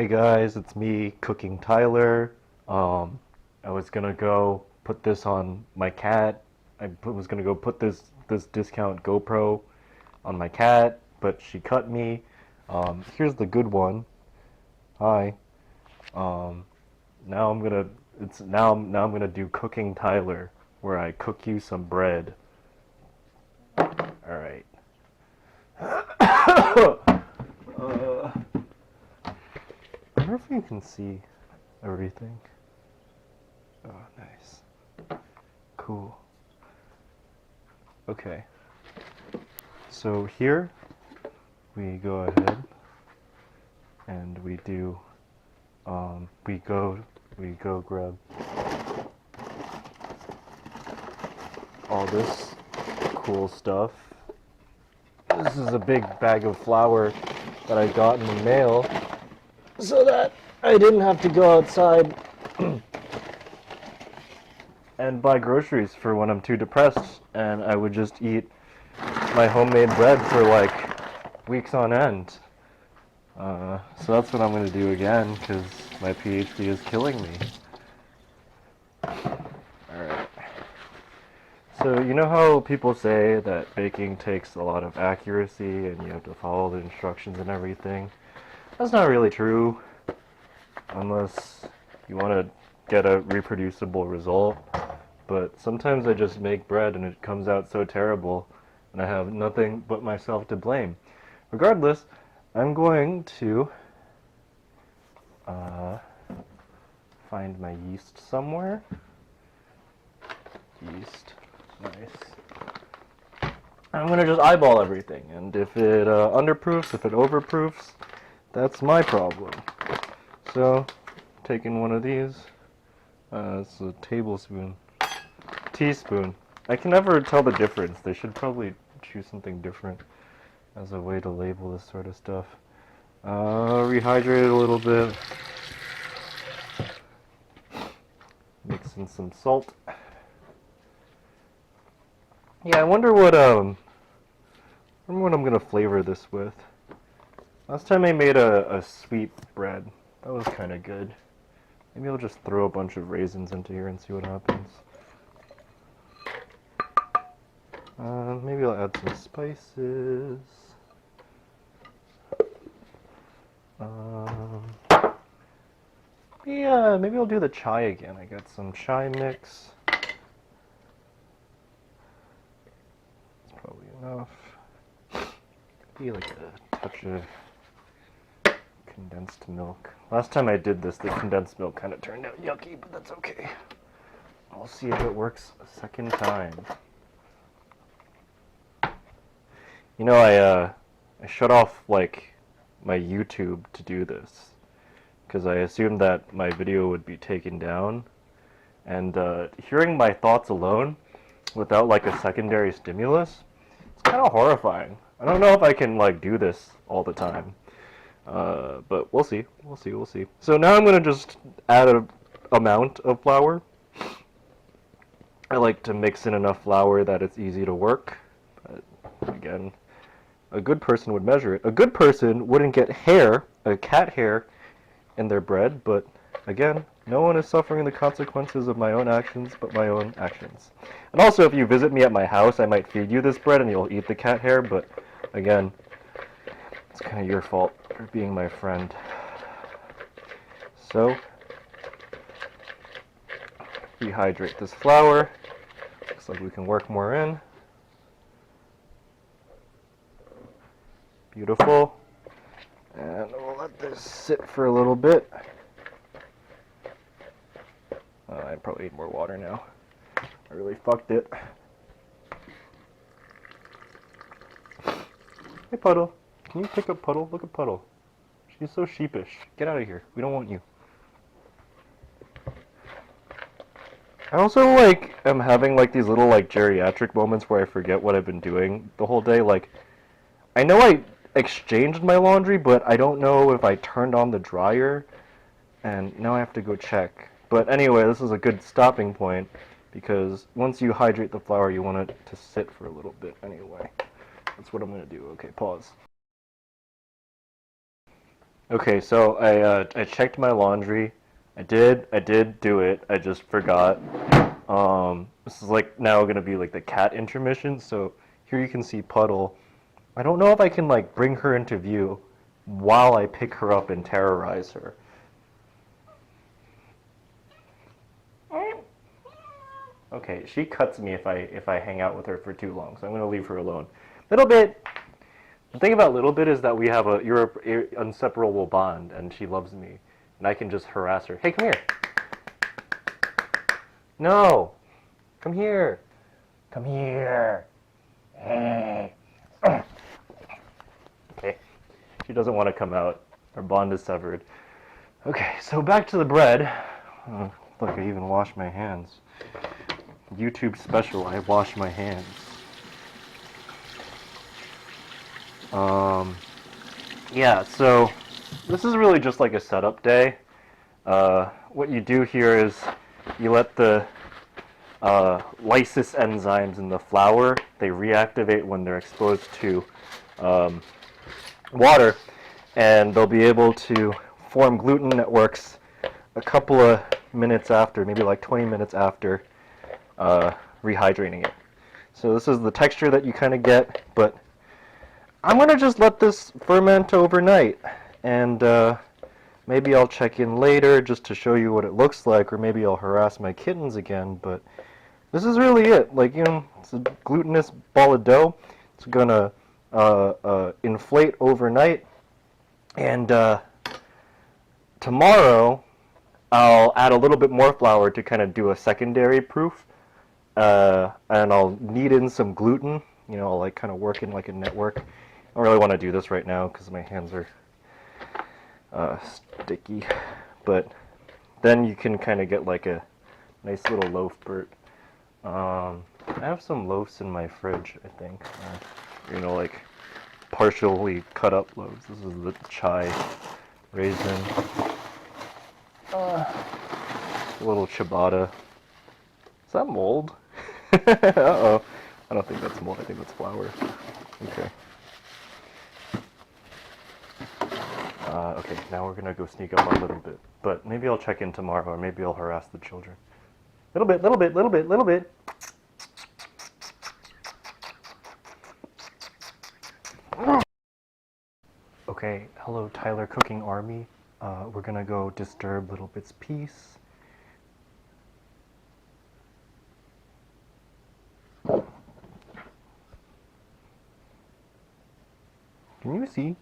Hey guys, it's me, Cooking Tyler. I was gonna go put this on my cat. Was gonna go put this discount GoPro on my cat, but she cut me. Here's the good one. Hi. Um, now I'm gonna now I'm gonna do Cooking Tyler, where I cook you some bread. All right. uh, I wonder if you can see everything. Oh, nice. Cool. Okay. So here we go ahead and we go grab all this cool stuff. This is a big bag of flour that I got in the mail so that I didn't have to go outside and buy groceries for when I'm too depressed, and I would just eat my homemade bread for like weeks on end. So that's what I'm going to do again because my PhD is killing me. Alright. So you know how people say that baking takes a lot of accuracy and you have to follow the instructions and everything? That's not really true unless you want to get a reproducible result. But sometimes I just make bread and it comes out so terrible and I have nothing but myself to blame. Regardless, I'm going to find my yeast somewhere. Yeast, nice. I'm gonna just eyeball everything, and if it underproofs, if it overproofs, that's my problem. So, taking one of these, it's a tablespoon, teaspoon. I can never tell the difference. They should probably choose something different as a way to label this sort of stuff. Rehydrate it a little bit. Mix in some salt. Yeah, I wonder what I'm gonna flavor this with. Last time I made a sweet bread. That was kind of good. Maybe I'll just throw a bunch of raisins into here and see what happens. Maybe I'll add some spices. Yeah, maybe I'll do the chai again. I got some chai mix. That's probably enough. Maybe like a touch of condensed milk. Last time I did this, the condensed milk kind of turned out yucky, but that's okay. I'll see if it works a second time. You know, I shut off like my YouTube to do this because I assumed that my video would be taken down, and hearing my thoughts alone without like a secondary stimulus, it's kind of horrifying. I don't know if I can like do this all the time, but we'll see. We'll see. We'll see. So now I'm gonna just add a amount of flour. I like to mix in enough flour that it's easy to work. But again, a good person would measure it. A good person wouldn't get hair, a cat hair, in their bread, but again, no one is suffering the consequences of my own actions but my own actions. And also, if you visit me at my house, I might feed you this bread and you'll eat the cat hair, but again, it's kind of your fault for being my friend. So, rehydrate this flour. Looks like we can work more in. Beautiful. And we'll let this sit for a little bit. I probably need more water now. I really fucked it. Hey Puddle, can you pick up Puddle? Look at Puddle. She's so sheepish. Get out of here. We don't want you. I also like am having like these little like geriatric moments where I forget what I've been doing the whole day. Like I know I exchanged my laundry, but I don't know if I turned on the dryer, and now I have to go check. But anyway, this is a good stopping point because once you hydrate the flour, you want it to sit for a little bit anyway. That's what I'm going to do. Okay, pause. Okay, so I checked my laundry. I did do it. I just forgot. This is like now gonna be like the cat intermission. So here you can see Puddle. I don't know if I can like bring her into view while I pick her up and terrorize her. Okay, she cuts me if I hang out with her for too long, so I'm gonna leave her alone. Little bit. The thing about Little Bit is that we have a inseparable bond, and she loves me, and I can just harass her. Hey, come here. No, come here. Come here. Hey. Okay. She doesn't want to come out. Our bond is severed. Okay, so back to the bread. Look, I even washed my hands. YouTube special, I wash my hands. Yeah, so this is really just like a setup day. What you do here is you let the lysis enzymes in the flour, they reactivate when they're exposed to water, and they'll be able to form gluten networks a couple of minutes after, maybe like 20 minutes after rehydrating it. So this is the texture that you kind of get, but I'm going to just let this ferment overnight, and maybe I'll check in later just to show you what it looks like, or maybe I'll harass my kittens again, but this is really it. Like, you know, it's a glutinous ball of dough. It's going to inflate overnight, and tomorrow I'll add a little bit more flour to kind of do a secondary proof, and I'll knead in some gluten. You know, I'll like kind of work in like a network. I don't really want to do this right now because my hands are sticky, but then you can kind of get like a nice little loaf, Bert. I have some loaves in my fridge, I think. You know, like partially cut up loaves. This is the chai raisin. A little ciabatta. Is that mold? Uh-oh. I don't think that's mold. I think that's flour. Okay. Okay, now we're gonna go sneak up a little bit. But maybe I'll check in tomorrow, or maybe I'll harass the children. Little bit, little bit, little bit, little bit. Okay, hello Tyler Cooking Army. We're gonna go disturb Little Bit's peace. Can you see?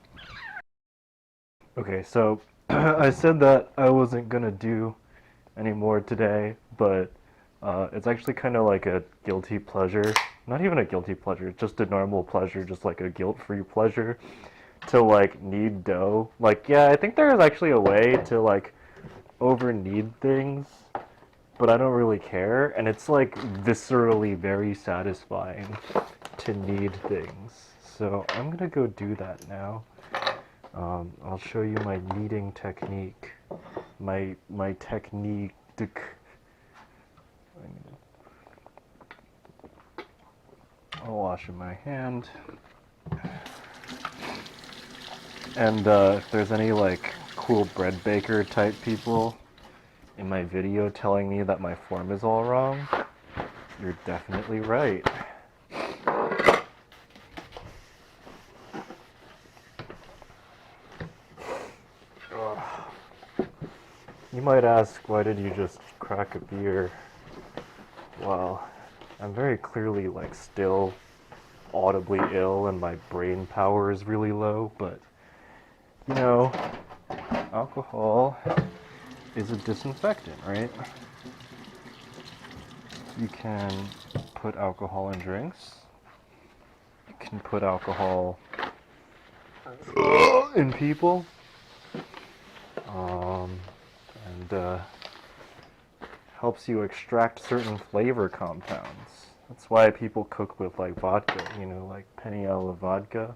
Okay, so I said that I wasn't gonna do any more today, but it's actually kind of like a guilty pleasure. Not even a guilty pleasure, just a normal pleasure, just like a guilt-free pleasure to like knead dough. Like, yeah, I think there is actually a way to like over knead things, but I don't really care, and it's like viscerally very satisfying to knead things. So I'm gonna go do that now. I'll show you my kneading technique. My technique. I'll wash my hand. And if there's any like cool bread baker type people in my video telling me that my form is all wrong, you're definitely right. You might ask, why did you just crack a beer? Well, I'm very clearly like still audibly ill and my brain power is really low, but you know, alcohol is a disinfectant, right? You can put alcohol in drinks. You can put alcohol in people. And helps you extract certain flavor compounds. That's why people cook with like vodka, you know, like Peniel vodka.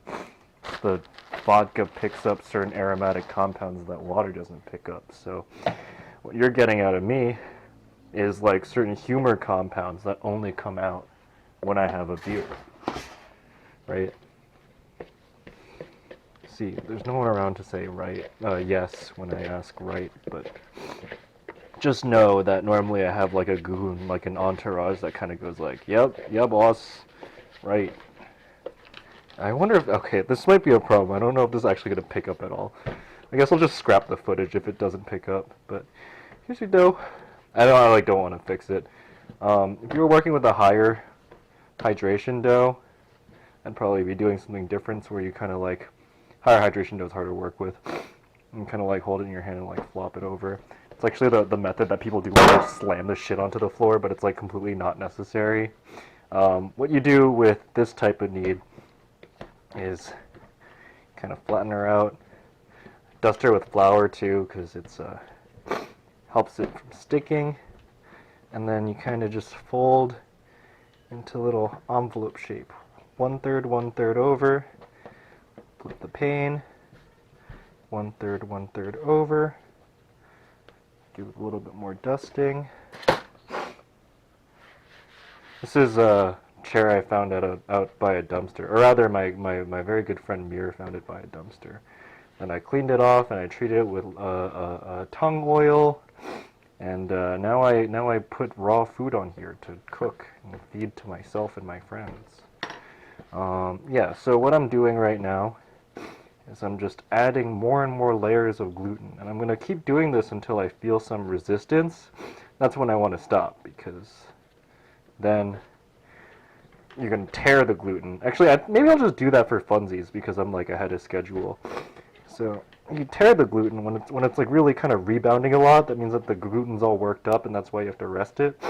The vodka picks up certain aromatic compounds that water doesn't pick up. So what you're getting out of me is like certain humor compounds that only come out when I have a beer, right? See, there's no one around to say yes when I ask right, but just know that normally I have like a goon, like an entourage that kind of goes like, yep, yeah, boss, right. I wonder if, okay, this might be a problem. I don't know if this is actually going to pick up at all. I guess I'll just scrap the footage if it doesn't pick up, but here's your dough. I don't want to fix it. If you were working with a higher hydration dough, I'd probably be doing something different where you kind of like, higher hydration dough is hard to work with. You kind of like hold it in your hand and like flop it over. It's actually the method that people do where they slam the shit onto the floor, but it's like completely not necessary. What you do with this type of knead is kind of flatten her out. Dust her with flour too, because it's helps it from sticking. And then you kind of just fold into little envelope shape. 1/3, 1/3 over. Flip the pane. 1/3, 1/3 over. Give it a little bit more dusting. This is a chair I found out by a dumpster, or rather my very good friend Mir found it by a dumpster. And I cleaned it off and I treated it with tongue oil, and now I put raw food on here to cook and feed to myself and my friends. Yeah, so what I'm doing right now is I'm just adding more and more layers of gluten, and I'm going to keep doing this until I feel some resistance. That's when I want to stop, because then you're going to tear the gluten. Actually, maybe I'll just do that for funsies because I'm like ahead of schedule. So you tear the gluten when it's like really kind of rebounding a lot. That means that the gluten's all worked up, and that's why you have to rest it.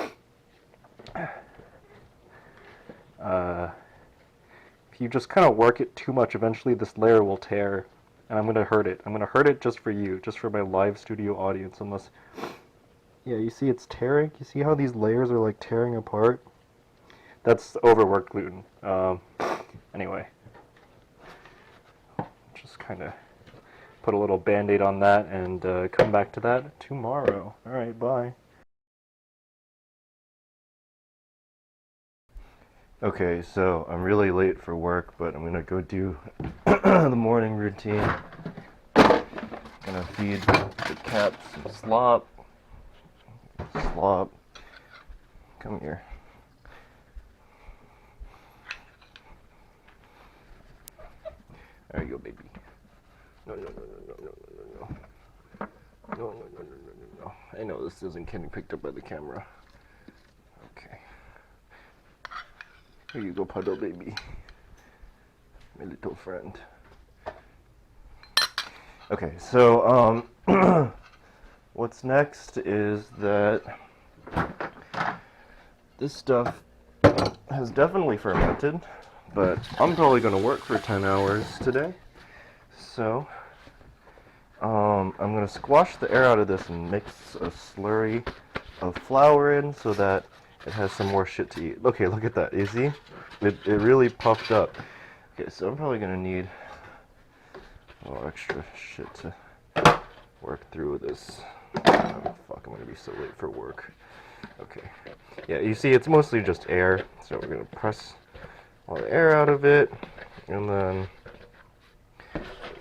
If you just kind of work it too much, eventually this layer will tear, and I'm going to hurt it. I'm going to hurt it just for you, just for my live studio audience, unless... Yeah, you see it's tearing? You see how these layers are like tearing apart? That's overworked gluten. Anyway. Just kind of put a little band-aid on that and come back to that tomorrow. Alright, bye. Okay, so I'm really late for work, but I'm gonna go do the morning routine. Gonna feed the cats some slop. Slop. Come here. There you go, baby. No, no, no, no, no, no, no, no. No, no, no, no, no, no, no. I know this isn't getting picked up by the camera. Okay. Here you go, Puddle baby. My little friend. Okay, so, what's next is that this stuff has definitely fermented, but I'm probably going to work for 10 hours today. So, I'm going to squash the air out of this and mix a slurry of flour in so that it has some more shit to eat. Okay, look at that. You see? It really puffed up. Okay, so I'm probably going to need a little extra shit to work through this. Oh, fuck, I'm going to be so late for work. Okay. Yeah, you see, it's mostly just air. So we're going to press all the air out of it and then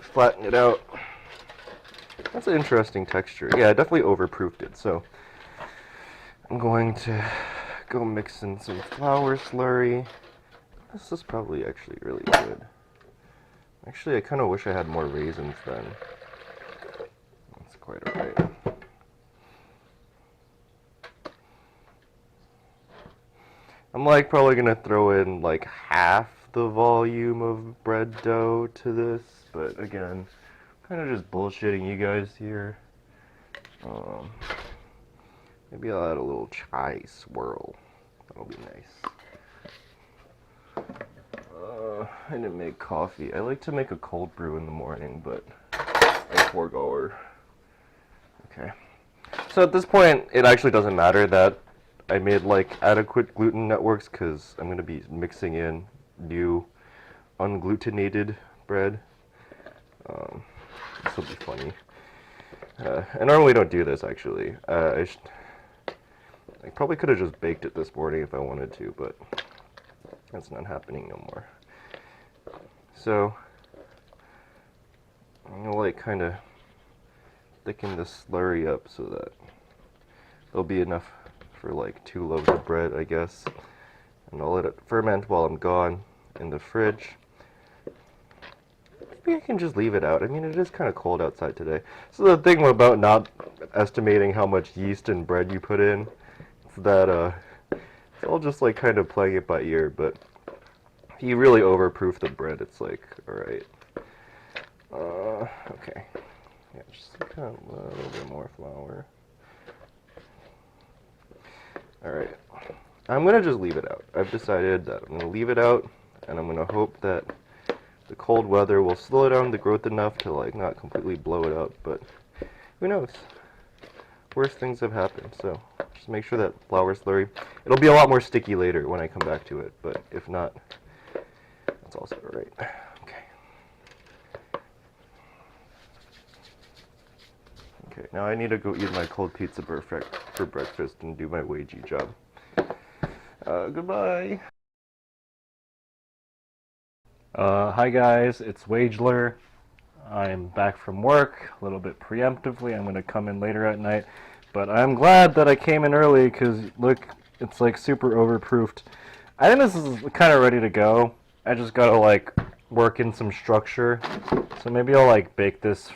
flatten it out. That's an interesting texture. Yeah, I definitely overproofed it. So I'm going to go mix in some flour slurry. This is probably actually really good. Actually, I kind of wish I had more raisins then. That's quite alright. I'm like probably gonna throw in like half the volume of bread dough to this, but again, kind of just bullshitting you guys here. Maybe I'll add a little chai swirl. That'll be nice. I didn't make coffee. I like to make a cold brew in the morning, but I forego her. Okay. So at this point, it actually doesn't matter that I made like adequate gluten networks because I'm going to be mixing in new unglutenated bread. This will be funny. I normally don't do this actually. I probably could have just baked it this morning if I wanted to, but that's not happening no more. So I'm gonna like kind of thicken this slurry up so that there'll be enough for like 2 loaves of bread, I guess. And I'll let it ferment while I'm gone in the fridge. Maybe I can just leave it out. I mean, it is kind of cold outside today. So the thing about not estimating how much yeast and bread you put in, is that it's all just like kind of playing it by ear. But if you really overproof the bread, it's like, all right. Okay. Yeah, just kind of a little bit more flour. Alright. I'm going to just leave it out. I've decided that I'm going to leave it out, and I'm going to hope that the cold weather will slow down the growth enough to, like, not completely blow it up, but who knows? Worse things have happened, so just make sure that flour slurry, it'll be a lot more sticky later when I come back to it, but if not, that's also alright. Okay, now I need to go eat my cold pizza perfect for breakfast and do my wagey job. Goodbye. Hi guys, it's Wagler. I'm back from work a little bit preemptively. I'm going to come in later at night, but I'm glad that I came in early because look, it's like super overproofed. I think this is kind of ready to go. I just got to like work in some structure. So maybe I'll like bake this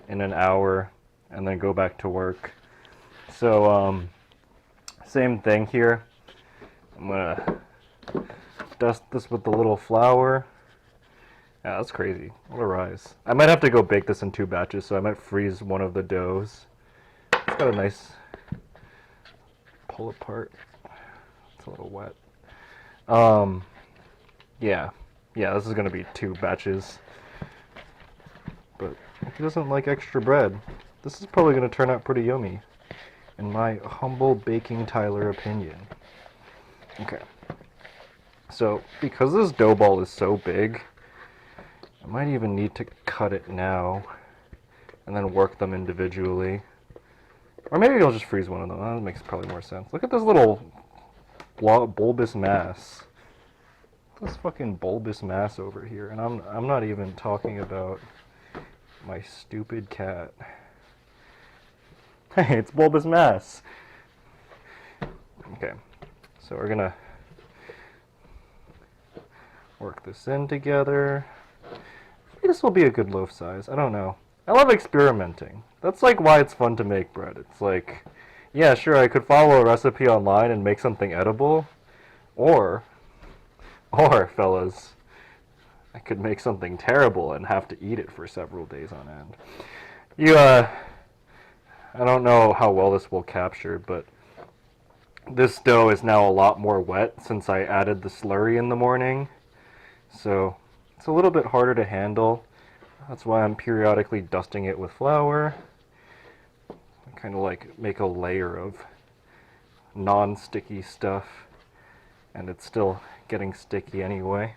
in an hour and then go back to work. So same thing here. I'm gonna dust this with the little flour. Yeah, that's crazy. What a rise. I might have to go bake this in 2 batches, so I might freeze one of the doughs. It's got a nice pull apart. It's a little wet. Yeah, this is gonna be 2 batches. But if he doesn't like extra bread, this is probably going to turn out pretty yummy, in my humble Baking Tyler opinion. Okay. So, because this dough ball is so big, I might even need to cut it now, and then work them individually. Or maybe I'll just freeze one of them. That makes probably more sense. Look at this little bulbous mass. This fucking bulbous mass over here, and I'm not even talking about my stupid cat. Hey, it's bulbous mass. Okay, so we're gonna work this in together. Maybe this will be a good loaf size. I don't know. I love experimenting. That's like why it's fun to make bread. It's like, yeah, sure, I could follow a recipe online and make something edible, or fellas, I could make something terrible and have to eat it for several days on end. I don't know how well this will capture, but this dough is now a lot more wet since I added the slurry in the morning. So it's a little bit harder to handle. That's why I'm periodically dusting it with flour. I kind of like make a layer of non-sticky stuff, and it's still getting sticky anyway.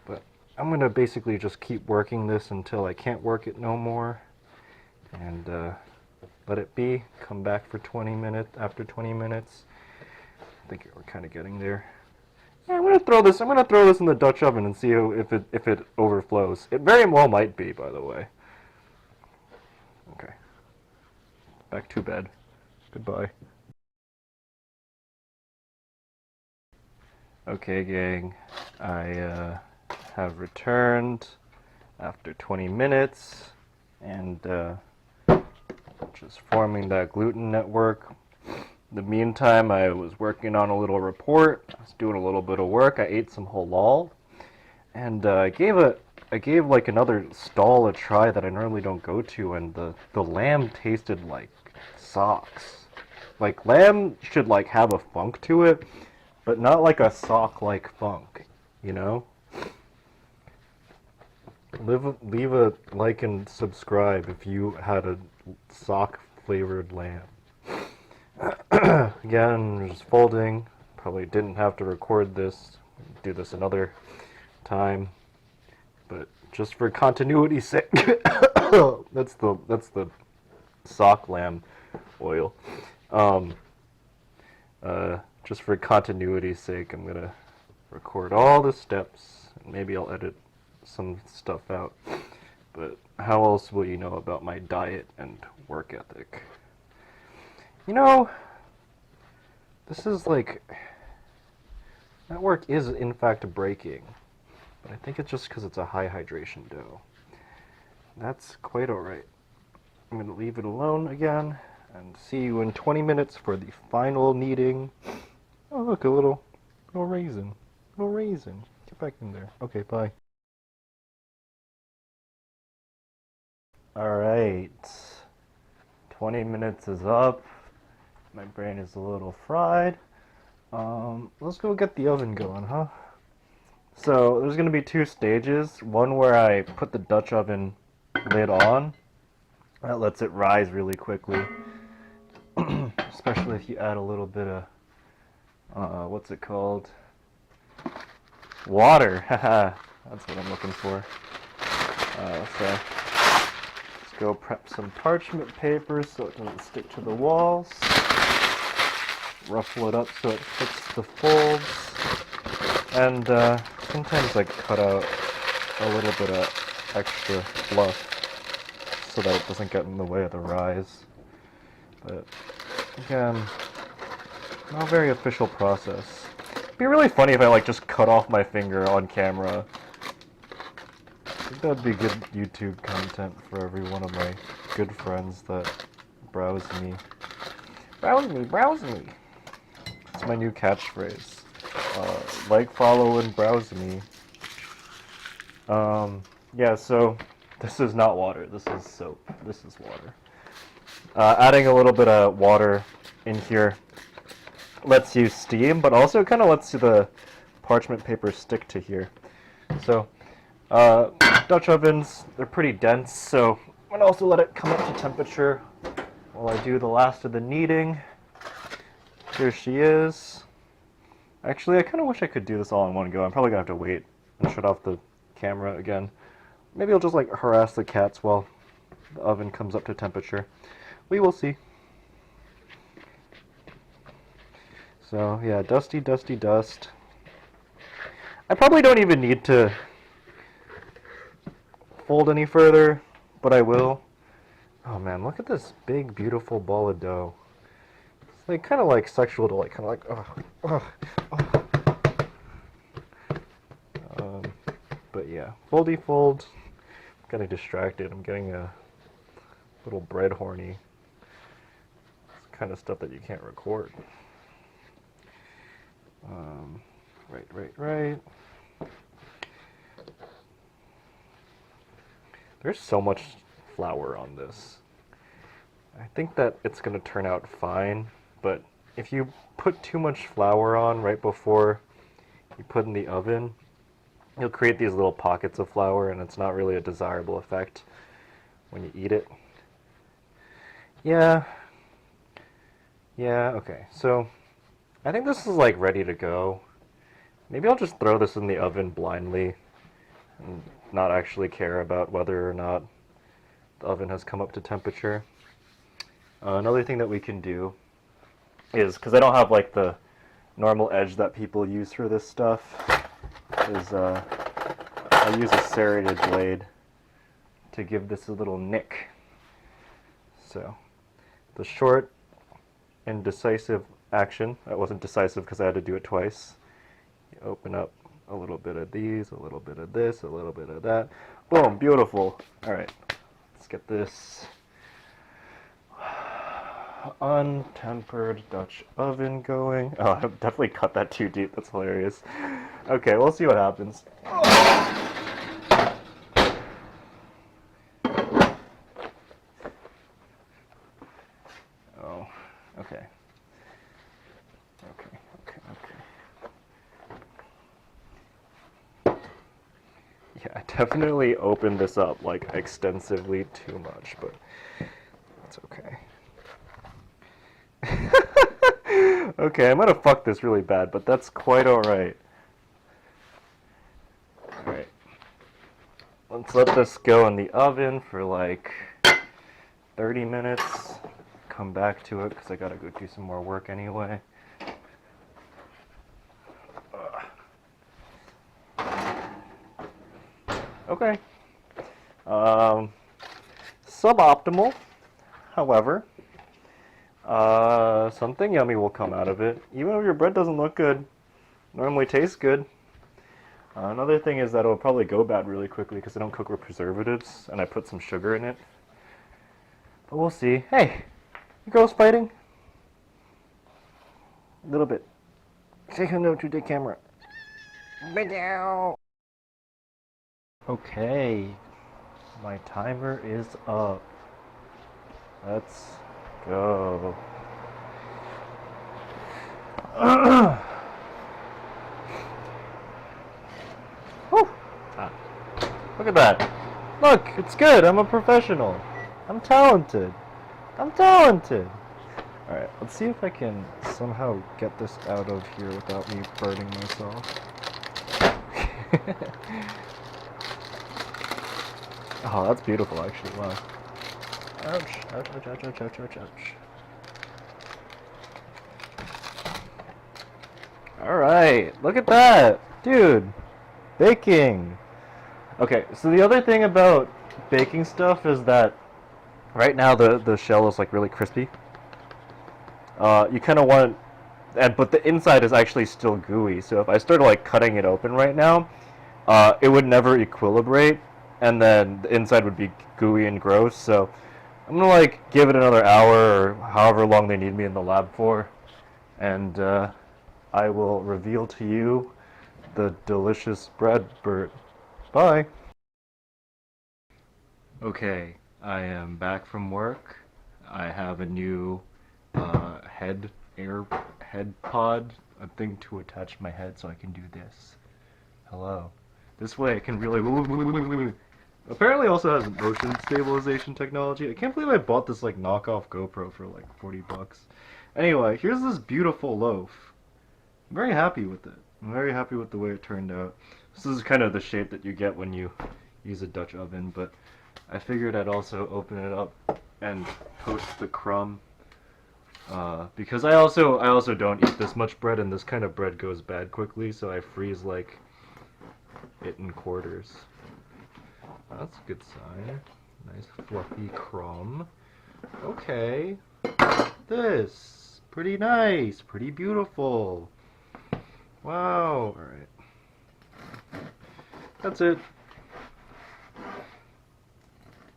But I'm going to basically just keep working this until I can't work it no more, and let it be, come back for 20 minutes, after 20 minutes. I think we're kind of getting there. Yeah, I'm gonna throw this in the Dutch oven and see if it overflows. It very well might be, by the way. Okay. Back to bed. Goodbye. Okay, gang. I have returned after 20 minutes and just forming that gluten network. In the meantime, I was working on a little report. I was doing a little bit of work. I ate some halal, and I gave like another stall a try that I normally don't go to, and the lamb tasted like socks. Like lamb should like have a funk to it, but not like a sock-like funk, you know? Leave a like and subscribe if you had a sock-flavored lamb. Again, just folding. Probably didn't have to record this. Do this another time, but just for continuity's sake, that's the sock lamb oil. Just for continuity's sake, I'm gonna record all the steps. Maybe I'll edit some stuff out. but how else will you know about my diet and work ethic? You know, this is like, that work is in fact breaking, but I think it's just because it's a high hydration dough. That's quite alright. I'm going to leave it alone again and see you in 20 minutes for the final kneading. Oh look, a little raisin. Little raisin. Get back in there. Okay, bye. Alright. 20 minutes is up. My brain is a little fried. Let's go get the oven going, huh? So there's gonna be two stages. One where I put the Dutch oven lid on. That lets it rise really quickly. Especially if you add a little bit of, what's it called? Water. Haha, that's what I'm looking for. So let's go prep some parchment paper so it doesn't stick to the walls. Ruffle it up so it fits the folds. And sometimes I cut out a little bit of extra fluff so that it doesn't get in the way of the rise. But again, not a very official process. It'd be really funny if I like just cut off my finger on camera. I think that'd be good YouTube content for every one of my good friends that browse me. Browse me, browse me. That's my new catchphrase. Like, follow, and browse me. Yeah, so this is not water. This is soap. This is water. Adding a little bit of water in here lets you steam, but also kind of lets the parchment paper stick to here. So, Dutch ovens, they're pretty dense, so I'm going to also let it come up to temperature while I do the last of the kneading. Here she is. Actually, I kind of wish I could do this all in one go. I'm probably going to have to wait and shut off the camera again. Maybe I'll just like harass the cats while the oven comes up to temperature. We will see. So yeah, dusty, dusty dust. I probably don't even need to fold any further, but I will. Oh man, look at this big, beautiful ball of dough. It's like kind of like sexual to like, kind of like, but yeah, foldy fold. I'm getting distracted. I'm getting a little bread horny. It's the kind of stuff that you can't record. Right. There's so much flour on this. I think that it's going to turn out fine, but if you put too much flour on right before you put in the oven, you'll create these little pockets of flour, and it's not really a desirable effect when you eat it. Yeah, okay, so I think this is like ready to go. Maybe I'll just throw this in the oven blindly and not actually care about whether or not the oven has come up to temperature. Another thing that we can do is, because I don't have like the normal edge that people use for this stuff, is I use a serrated blade to give this a little nick. So the short and decisive action, that wasn't decisive because I had to do it twice. You open up a little bit of these, a little bit of this, a little bit of that. Boom, beautiful. All right, let's get this untempered Dutch oven going. Oh, I definitely cut that too deep. That's hilarious. Okay, we'll see what happens. Oh, okay. Yeah, I definitely opened this up like extensively too much, but it's okay. Okay, I'm gonna fuck this really bad, but that's quite alright. Alright. Let's let this go in the oven for like 30 minutes. Come back to it because I gotta go do some more work anyway. Okay. Um, suboptimal, however. Something yummy will come out of it. Even if your bread doesn't look good, normally tastes good. Another thing is that it'll probably go bad really quickly because I don't cook with preservatives and I put some sugar in it. But we'll see. Hey, you girls fighting? A little bit. Say hello to the camera. Okay, my timer is up. Let's go. Whew. Ah, look at that. Look, it's good. I'm a professional. I'm talented. I'm talented. Alright, let's see if I can somehow get this out of here without me burning myself. Oh, that's beautiful, actually. Wow. Ouch. Ouch, ouch, ouch, ouch, ouch, ouch, ouch. Alright, look at that! Dude! Baking! Okay, so the other thing about baking stuff is that right now the shell is like really crispy. You kind of want, but the inside is actually still gooey. So if I started like cutting it open right now, it would never equilibrate, and then the inside would be gooey and gross. So I'm gonna like give it another hour or however long they need me in the lab for, and I will reveal to you the delicious bread, Bert. Bye. Okay, I am back from work. I have a new head pod, a thing to attach my head so I can do this. Hello. This way I can really. Apparently also has motion stabilization technology. I can't believe I bought this like knockoff GoPro for like 40 bucks. Anyway, here's this beautiful loaf. I'm very happy with it. I'm very happy with the way it turned out. This is kind of the shape that you get when you use a Dutch oven, but I figured I'd also open it up and post the crumb. Because I also don't eat this much bread, and this kind of bread goes bad quickly, so I freeze like it in quarters. That's a good sign. Nice fluffy crumb. Okay. This. Pretty nice. Pretty beautiful. Wow. Alright. That's it.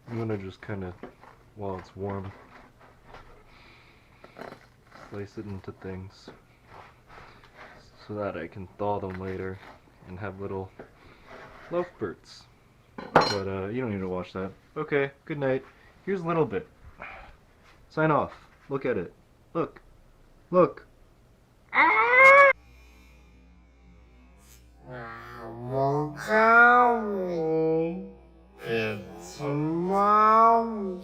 I'm gonna just kind of, while it's warm, slice it into things so that I can thaw them later and have little loaf burts. But you don't need to watch that. Okay, good night. Here's a little bit. Sign off. Look at it. Look. Look. It's a mountain.